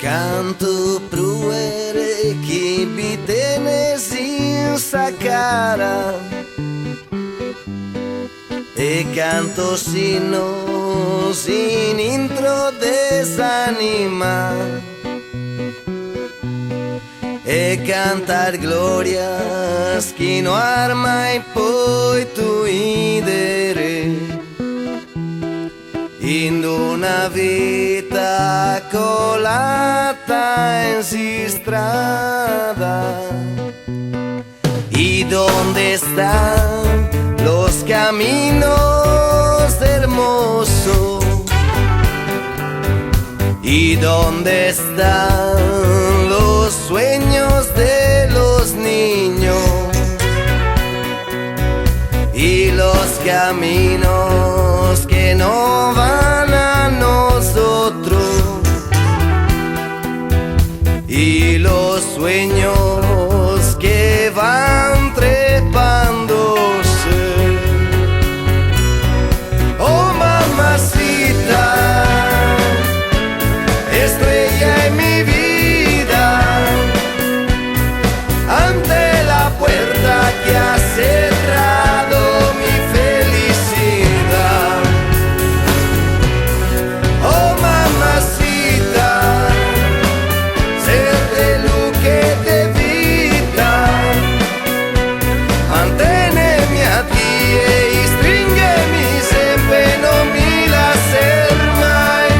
Canto pro que bitenes in sa cara e canto sino sin intro desanima e cantar glorias que no arma e poi tu idere in una vita colata en si strada. ¿Y dónde están los caminos hermosos? ¿Y dónde están los sueños de los niños? Y los caminos que no van a nosotros, y los sueños que van trepándose. Oh mamacita, estrella en mi vida, ante la puerta que ha cerrado mi felicidad. Oh mamacita, ser de lo que te evita, mantenemi a ti e stringemi sempre, non mi lascer mai.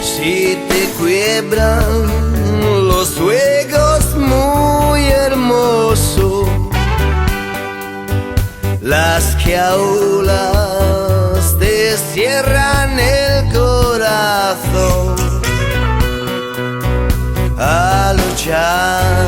Si te quiebran los juegos muy hermosos, las jaulas te cierran el corazón a luchar